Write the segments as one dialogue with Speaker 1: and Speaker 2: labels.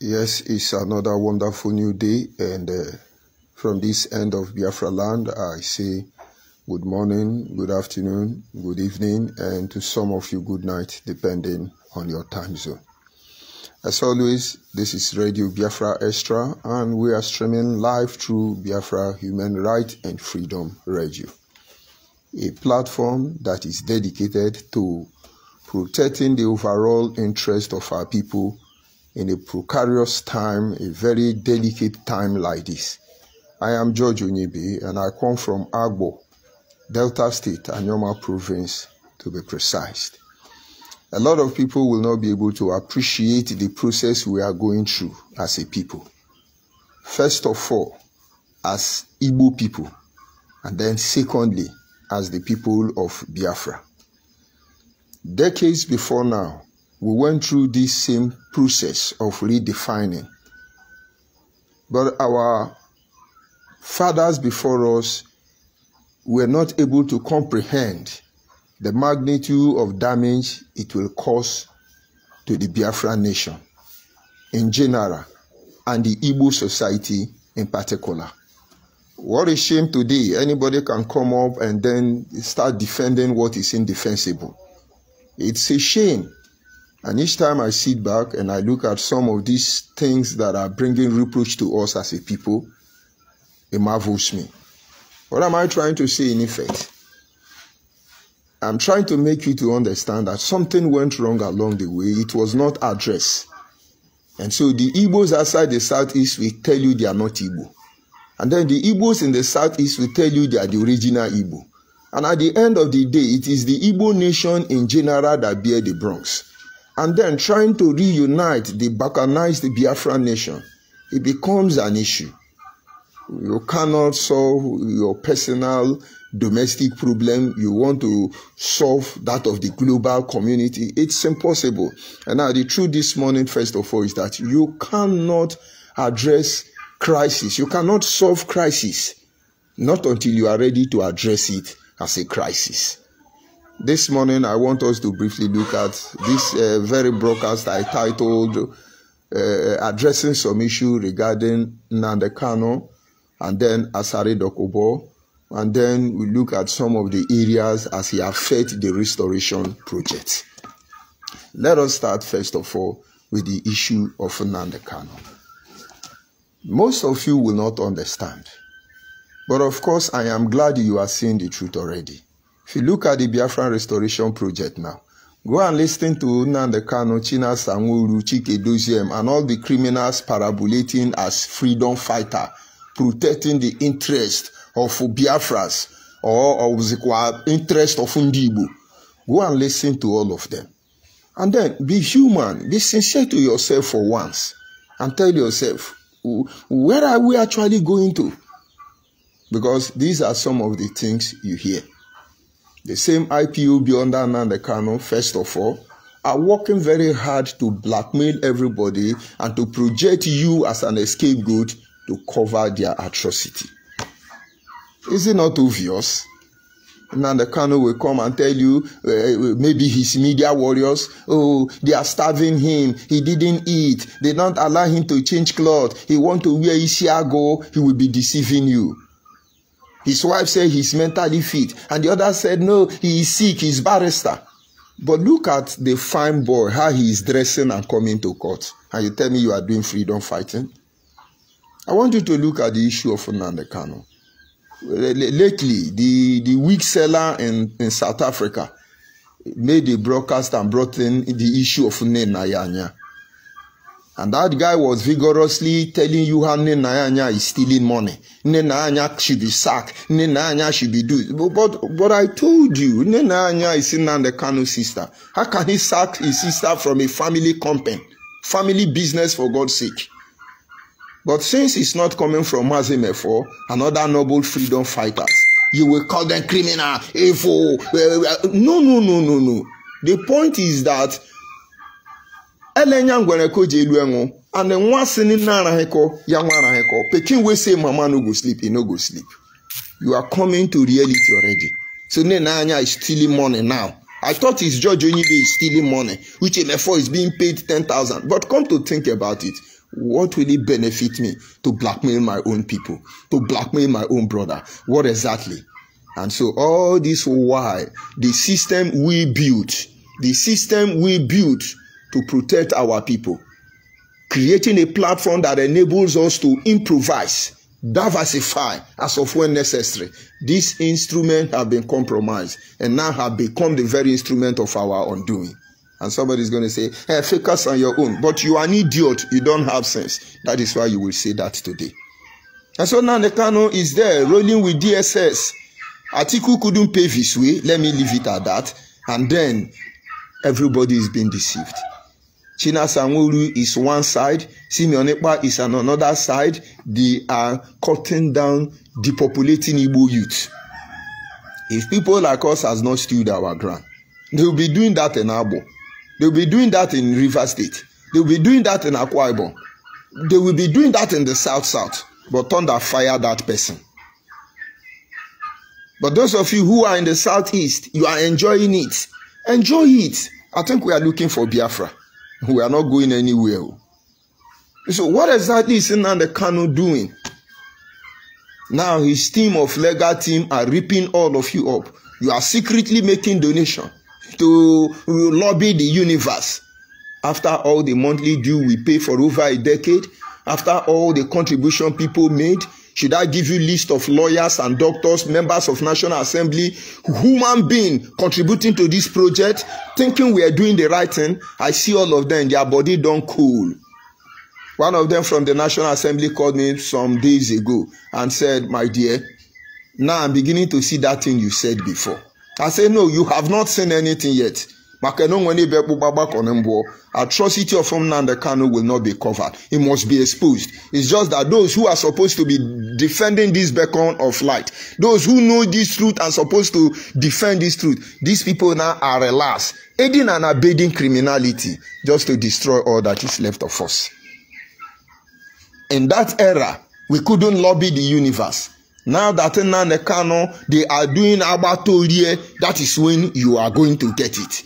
Speaker 1: Yes, it's another wonderful new day, and from this end of Biafra land, I say good morning, good afternoon, good evening, and to some of you, good night, depending on your time zone. As always, this is Radio Biafra Extra, and we are streaming live through Biafra Human Rights and Freedom Radio, a platform that is dedicated to protecting the overall interest of our people in a precarious time, a very delicate time like this. I am George ONYIBE, and I come from Agbo, Delta State, Anyoma Province, to be precise. A lot of people will not be able to appreciate the process we are going through as a people. First of all, as Igbo people, and then secondly, as the people of Biafra. Decades before now, we went through this same process of redefining. But our fathers before us were not able to comprehend the magnitude of damage it will cause to the Biafra nation in general and the Igbo society in particular. What a shame today, anybody can come up and then start defending what is indefensible. It's a shame. And each time I sit back and I look at some of these things that are bringing reproach to us as a people, it marvels me. What am I trying to say in effect? I'm trying to make you to understand that something went wrong along the way. It was not addressed. And so the Igbos outside the southeast will tell you they are not Igbo. And then the Igbos in the southeast will tell you they are the original Igbo. And at the end of the day, it is the Igbo nation in general that bear the brunt. And then trying to reunite the balkanized Biafra nation, it becomes an issue. You cannot solve your personal domestic problem. You want to solve that of the global community. It's impossible. And now the truth this morning, first of all, is that you cannot address crisis. You cannot solve crisis, not until you are ready to address it as a crisis. This morning, I want us to briefly look at this very broadcast I titled Addressing Some Issue Regarding Nnamdi Kanu, and then Asari Dokubo, and then we look at some of the areas as he affects the restoration project. Let us start first of all with the issue of Nnamdi Kanu. Most of you will not understand, but of course I am glad you are seeing the truth already. If you look at the Biafran Restoration Project now, go and listen to Nnamdi Kanu, China Sanwo-Olu, Chike Doziem, and all the criminals parabolating as freedom fighter, protecting the interest of Biafras or of the interest of Ndibo. Go and listen to all of them. And then be human, be sincere to yourself for once, and tell yourself, where are we actually going to? Because these are some of the things you hear. The same IPOB under Nnamdi Kanu, first of all, are working very hard to blackmail everybody and to project you as an scapegoat to cover their atrocity. Is it not obvious? Nnamdi Kanu will come and tell you, maybe his media warriors, oh, they are starving him, he didn't eat, they don't allow him to change clothes, he want to wear Isiago, he will be deceiving you. His wife said he's mentally fit, and the other said, no, he is sick, he's barrister. But look at the fine boy, how he is dressing and coming to court. And you tell me you are doing freedom fighting? I want you to look at the issue of Nnamdi Kanu. Lately, the wig seller in South Africa made a broadcast and brought in the issue of Nnamdi. And that guy was vigorously telling you how Nnamdi is stealing money. Nnamdi should be sacked. Nnamdi should be doing. But I told you, Nnamdi is Nnamdi Kanu's sister. How can he sack his sister from a family company? Family business, for God's sake. But since it's not coming from Mazemefo and other noble freedom fighters, you will call them criminal, evil. No. The point is that and then Pekin will say mama no go sleep, he no go sleep. You are coming to reality already. So Nnamdi is stealing money now. I thought it's George ONYIBE is stealing money, which MFO is being paid 10,000. But come to think about it, What will it benefit me to blackmail my own people, to blackmail my own brother? What exactly? And so all this why the system we built to protect our people, creating a platform that enables us to improvise, diversify as of when necessary. This instrument have been compromised and now have become the very instrument of our undoing. And somebody is going to say, hey, focus on your own. But you are an idiot. You don't have sense. That is why you will say that today. And so now the Kanu is there rolling with DSS. Atiku couldn't pave his way. Let me leave it at that. And then everybody is being deceived. China Sanwo-Olu is one side. Simeon Ekpa is on another side. They are cutting down, depopulating Igbo youth. If people like us has not stood our ground, they will be doing that in Abo. They will be doing that in River State. They will be doing that in Akwa Ibom. They will be doing that in the South. But thunder fire that person. But those of you who are in the Southeast, you are enjoying it. Enjoy it. I think we are looking for Biafra. We are not going anywhere. So what exactly is Nnamdi Kanu doing? Now his team of legal team are ripping all of you up. You are secretly making donation to lobby the universe. After all the monthly due we pay for over a decade, after all the contribution people made, should I give you list of lawyers and doctors, members of National Assembly, human being contributing to this project, thinking we are doing the right thing? I see all of them, their body don't cool. One of them from the National Assembly called me some days ago and said, my dear, now I'm beginning to see that thing you said before. I said, no, you have not seen anything yet. Atrocity of Nnamdi Kanu will not be covered. It must be exposed. It's just that those who are supposed to be defending this beacon of light, those who know this truth and supposed to defend this truth, these people now are relaxed, aiding and abetting criminality just to destroy all that is left of us. In that era, we couldn't lobby the universe. Now that Nnamdi Kanu, they are doing abatorie, that is when you are going to get it.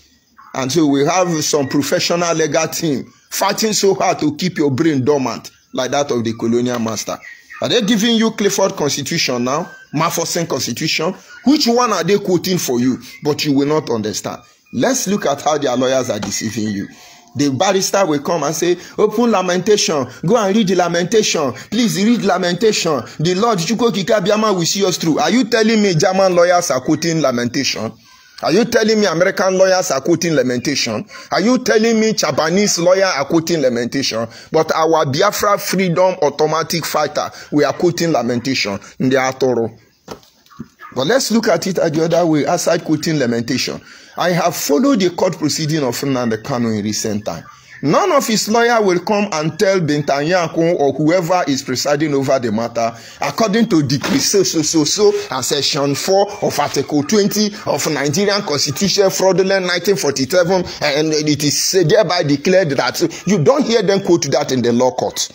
Speaker 1: And so we have some professional legal team fighting so hard to keep your brain dormant, like that of the colonial master. Are they giving you Clifford Constitution now? Maforsen Constitution? Which one are they quoting for you? But you will not understand. Let's look at how their lawyers are deceiving you. The barrister will come and say, open lamentation. Go and read the lamentation. Please read lamentation. The Lord Chuko Kikabiama will see us through. Are you telling me German lawyers are quoting lamentation? Are you telling me American lawyers are quoting lamentation? Are you telling me Japanese lawyers are quoting lamentation? But our Biafra freedom automatic fighter, we are quoting lamentation. They are thorough. But let's look at it the other way, aside quoting lamentation. I have followed the court proceeding of Nnamdi Kanu in recent time. None of his lawyer will come and tell Bentanyanko or whoever is presiding over the matter, according to decree so and section 4 of article 20 of Nigerian Constitution fraudulent 1947, and it is thereby declared that you don't hear them quote that in the law court.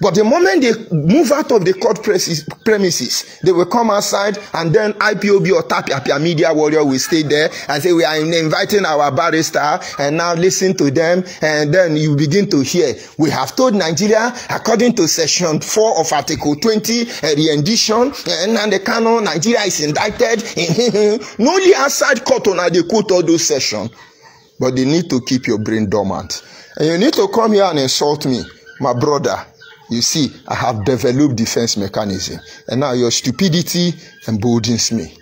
Speaker 1: But the moment they move out of the court premises, they will come outside, and then IPOB or Tapia Media Warrior will stay there and say, we are inviting our barrister, and now listen to them, and then you begin to hear, we have told Nigeria, according to section 4 of article 20, rendition, and Nnamdi Kanu, Nigeria is indicted. No only outside court on they quote all those sessions, but they need to keep your brain dormant. And you need to come here and insult me, my brother. You see, I have developed defense mechanism, and now your stupidity emboldens me.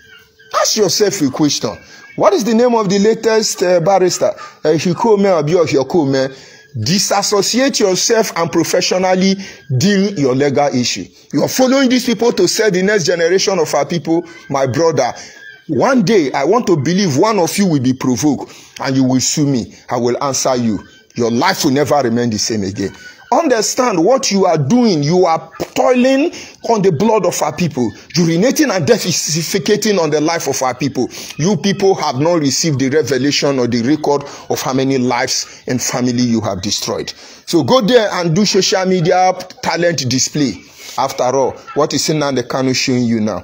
Speaker 1: Ask yourself a question. What is the name of the latest barrister? Disassociate yourself and professionally deal your legal issue. You are following these people to sell the next generation of our people. My brother, one day I want to believe one of you will be provoked and you will sue me. I will answer you. Your life will never remain the same again. Understand what you are doing. You are toiling on the blood of our people, urinating and defecating on the life of our people. You people have not received the revelation or the record of how many lives and family you have destroyed. So go there and do social media talent display. After all, what is Nnamdi Kanu showing you now?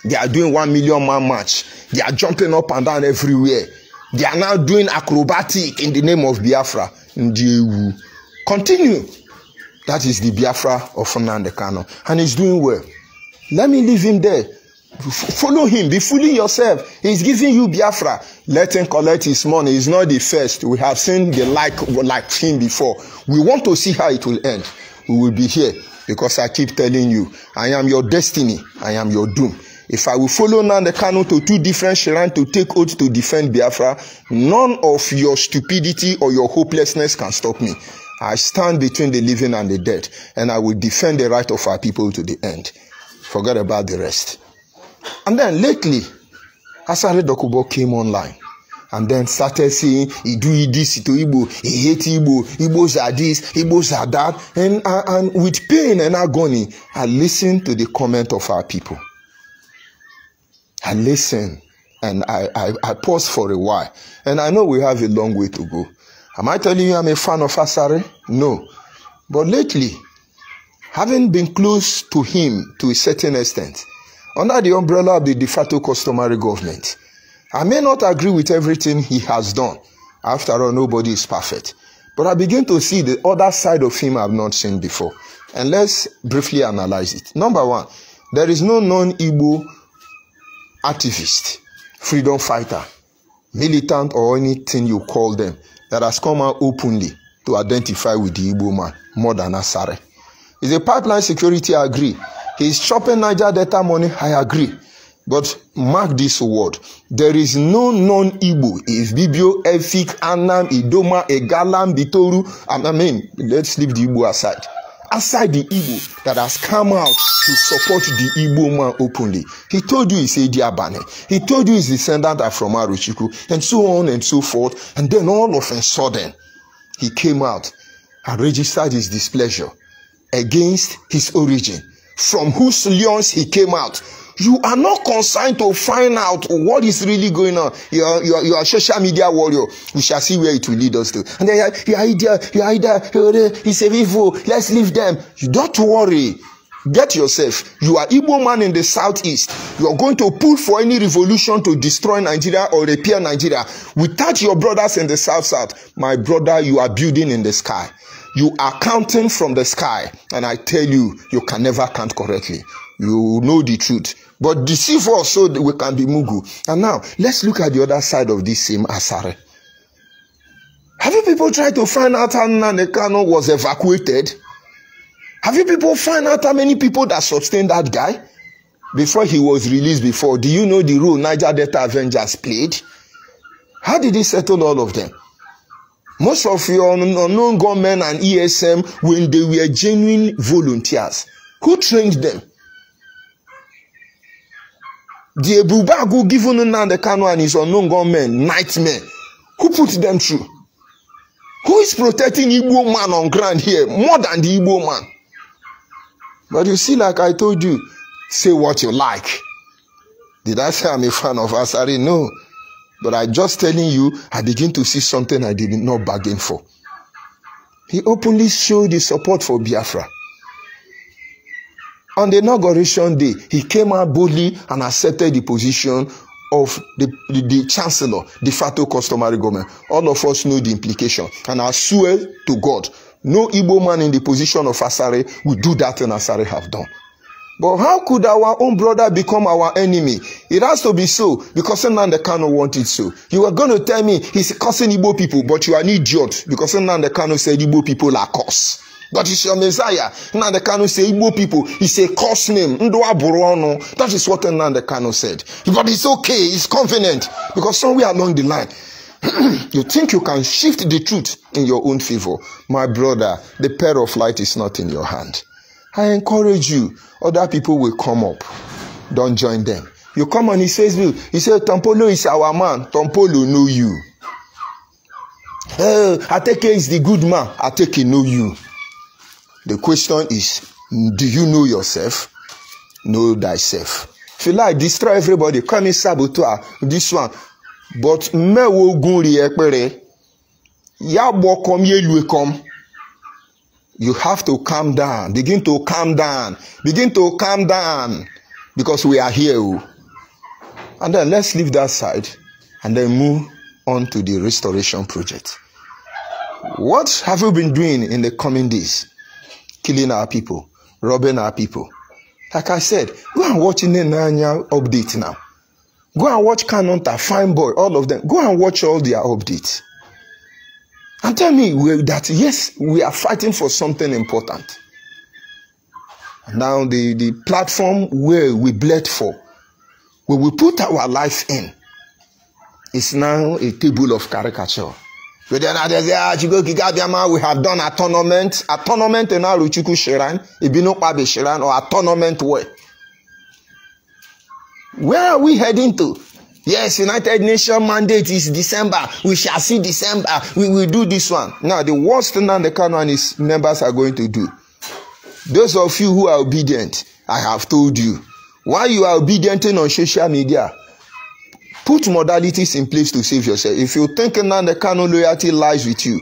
Speaker 1: They are doing 1 million man march. They are jumping up and down everywhere. They are now doing acrobatic in the name of Biafra. Continue. That is the Biafra of Nnamdi Kanu. And he's doing well. Let me leave him there. Follow him. Be fooling yourself. He's giving you Biafra. Let him collect his money. He's not the first. We have seen the like him before. We want to see how it will end. We will be here because I keep telling you, I am your destiny. I am your doom. If I will follow Nnamdi Kanu to 2 different shrines to take oath to defend Biafra, none of your stupidity or your hopelessness can stop me. I stand between the living and the dead, and I will defend the right of our people to the end. Forget about the rest. And then lately, Asari Dokubo came online and then started saying, he do this to Igbo, he hate Igbo, Igbos are this, Igbos are that. And with pain and agony, I listened to the comment of our people. I listened and I paused for a while. And I know we have a long way to go. Am I telling you I'm a fan of Asari? No. But lately, having been close to him to a certain extent, under the umbrella of the de facto customary government, I may not agree with everything he has done. After all, nobody is perfect. But I begin to see the other side of him I have not seen before. And let's briefly analyze it. Number 1, there is no non-Igbo activist, freedom fighter, militant, or anything you call them, that has come out openly to identify with the Igbo man more than Asari. Is a pipeline security, I agree. He's chopping Niger Delta money, I agree. But mark this word, there is no non-Igbo. If Bibio, Efik, Anam, Idoma, Egalam, Bitoru, I mean, let's leave the Igbo aside. Aside the Igbo that has come out to support the Igbo man openly. He told you he's a Diabane. He told you his descendants are from Aruchiku, and so on and so forth. And then all of a sudden, he came out and registered his displeasure against his origin, from whose lions he came out. You are not concerned to find out what is really going on. You are a social media warrior. We shall see where it will lead us to. And then you are either, it's a evil. Let's leave them. You don't worry. Get yourself. You are Igbo man in the southeast. You are going to pull for any revolution to destroy Nigeria or repair Nigeria. Without your brothers in the south. My brother, you are building in the sky. You are counting from the sky. And I tell you, you can never count correctly. You know the truth. But deceive us so that we can be Mugu. And now, let's look at the other side of this same Asari. Have you people tried to find out how Nnamdi Kanu was evacuated? Have you people find out how many people that sustained that guy before he was released before? Do you know the role Niger Delta Avengers played? How did he settle all of them? Most of your unknown gunmen and ESM, when they were genuine volunteers, who trained them? The Ebubagu given Nnamdi Kanu and his unknown gunmen, nightmare. Who put them through? Who is protecting Igbo man on ground here more than the Igbo man? But you see, like I told you, say what you like. Did I say I'm a fan of Asari? No. But I just telling you, I begin to see something I did not bargain for. He openly showed his support for Biafra. On the inauguration day, he came out boldly and accepted the position of the chancellor, de facto customary government. All of us know the implication. And I swear to God, no Igbo man in the position of Asari will do that thing Asari have done. But how could our own brother become our enemy? It has to be so, because Nnamdi Kanu wanted so. You are going to tell me he's cursing Igbo people, but you are an idiot, because Nnamdi Kanu said Igbo people are cursed. But it's your Messiah. Nnamdi Kanu said Igbo people, it's a curse name. That is what Nnamdi Kanu said. But it's okay, it's convenient, because somewhere along the line, you think you can shift the truth in your own favor. My brother, the pair of light is not in your hand. I encourage you. Other people will come up. Don't join them. You come on his Facebook. He said, Tompolo is our man. Tompolo know you. Ateke is the good man. Ateke know you. The question is, do you know yourself? Know thyself. If you like, destroy everybody. Come in saboteur. This one. But me wo gunri ekpere. Ya bo kom ye lue kom. You have to calm down. Begin to calm down. Begin to calm down. Because we are here. And then let's leave that side and then move on to the restoration project. What have you been doing in the coming days? Killing our people, robbing our people. Like I said, go and watch Nnamdi update now. Go and watch Kanu, Fine Boy, all of them. Go and watch all their updates. And tell me that, yes, we are fighting for something important. Now the platform where we bled for, where we put our life in, is now a table of caricature. We have done a tournament in our Ruchuku Shiran, Ibino Pabe Shiran, or a tournament where are we heading to? Yes, United Nations mandate is December. We shall see December. We will do this one. Now, the worst thing that the Kanu and his members are going to do. Those of you who are obedient, I have told you. While you are obedient on social media, put modalities in place to save yourself. If you think that the Kanu loyalty lies with you,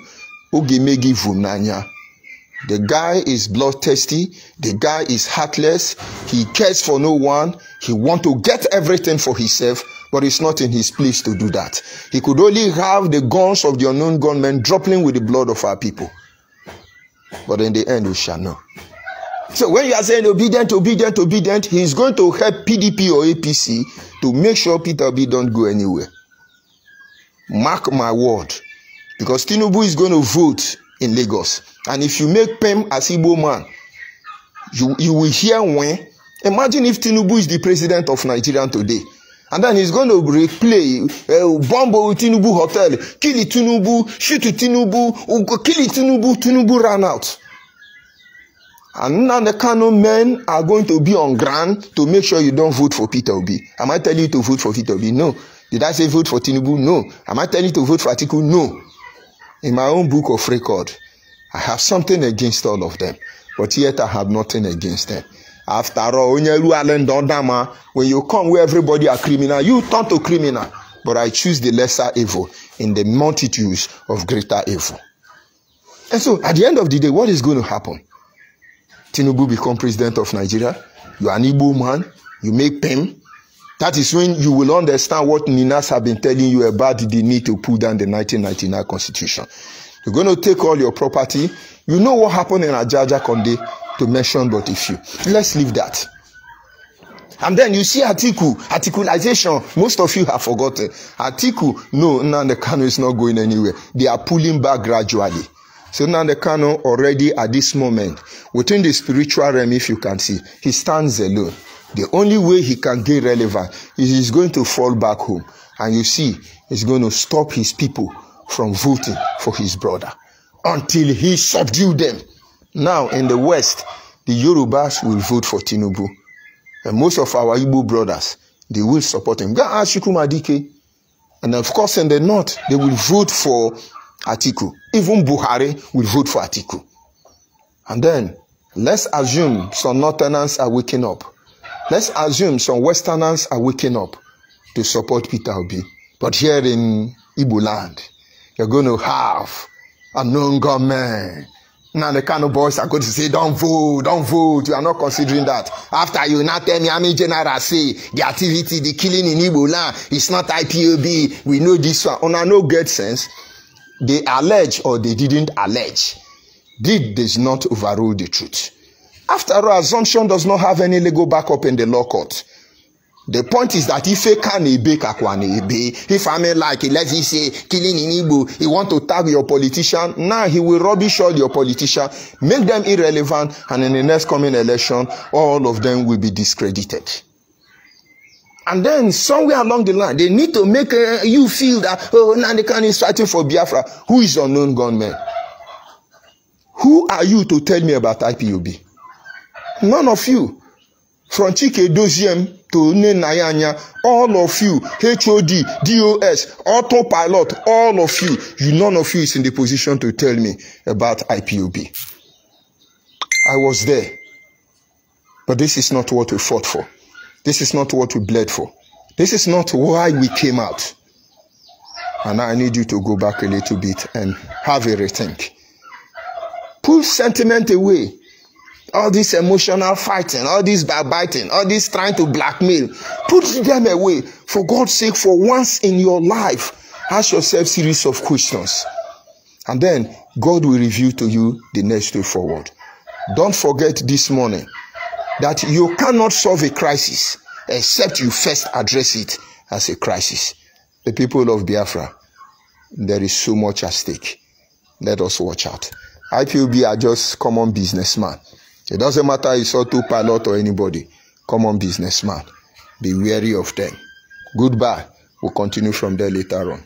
Speaker 1: the guy is bloodthirsty. The guy is heartless. He cares for no one. He wants to get everything for himself, but it's not in his place to do that. He could only have the guns of the unknown gunmen dropping with the blood of our people. But in the end, we shall know. So when you are saying obedient, he's going to help PDP or APC to make sure Peter Obi don't go anywhere. Mark my word. Because Tinubu is going to vote in Lagos. And if you make Pem as Igbo man, you will hear when. Imagine if Tinubu is the president of Nigeria today. And then he's going to replay Bombo Tinubu Hotel, kill Tinubu, shoot Tinubu, kill Tinubu, Tinubu ran out. And now the Kanu men are going to be on ground to make sure you don't vote for Peter Obi. Am I telling you to vote for Peter Obi? No. Did I say vote for Tinubu? No. Am I telling you to vote for Atiku? No. In my own book of record, I have something against all of them, but yet I have nothing against them. After all, when you come where everybody are criminal, you turn to criminal. But I choose the lesser evil in the multitudes of greater evil. And so, at the end of the day, what is going to happen? Tinubu become president of Nigeria. You are an Igbo man. You make PEM. That is when you will understand what Ninas have been telling you about the need to pull down the 1999 constitution. You're going to take all your property. You know what happened in Ajaja Konde, to mention but a few. Let's leave that. And then you see articulation. Most of you have forgotten. Atiku, no, Nnamdi Kanu is not going anywhere. They are pulling back gradually. So Nnamdi Kanu already at this moment, within the spiritual realm, if you can see, he stands alone. The only way he can gain relevance is he's going to fall back home. And you see, he's going to stop his people from voting for his brother until he subdues them. Now, in the West, the Yorubas will vote for Tinubu. And most of our Igbo brothers, they will support him. Go ask Chukwumadike. And of course, in the North, they will vote for Atiku. Even Buhari will vote for Atiku. And then, let's assume some Northerners are waking up. Let's assume some Westerners are waking up to support Peter Obi. But here in Igbo land, you're going to have a known government. Now the Kanu boys are going to say, don't vote, don't vote. You are not considering that. After you now tell me, Army General say, the activity, the killing in Igbo land, it's not IPOB. We know this one. On a no get sense. They allege or they didn't allege. Deed does not overrule the truth. After all, assumption does not have any legal backup in the law court. The point is that if I mean like, let's say, killing in Igbo, he want to tag your politician, now he will rubbish all your politicians, make them irrelevant, and in the next coming election, all of them will be discredited. And then somewhere along the line, they need to make you feel that, oh, Nnamdi Kanu is fighting for Biafra. Who is unknown gunman? Who are you to tell me about IPOB? None of you. From Chike Doziem to Nenayanya, all of you, HOD, DOS, autopilot, all of you, none of you is in the position to tell me about IPOB. I was there. But this is not what we fought for. This is not what we bled for. This is not why we came out. And I need you to go back a little bit and have a rethink. Pull sentiment away. All this emotional fighting, all this backbiting, all this trying to blackmail, put them away. For God's sake, for once in your life, ask yourself a series of questions. And then God will reveal to you the next way forward. Don't forget this morning that you cannot solve a crisis except you first address it as a crisis. The people of Biafra, there is so much at stake. Let us watch out. IPOB are just common businessmen. It doesn't matter if it's autopilot or anybody. Common businessman. Be wary of them. Goodbye. We'll continue from there later on.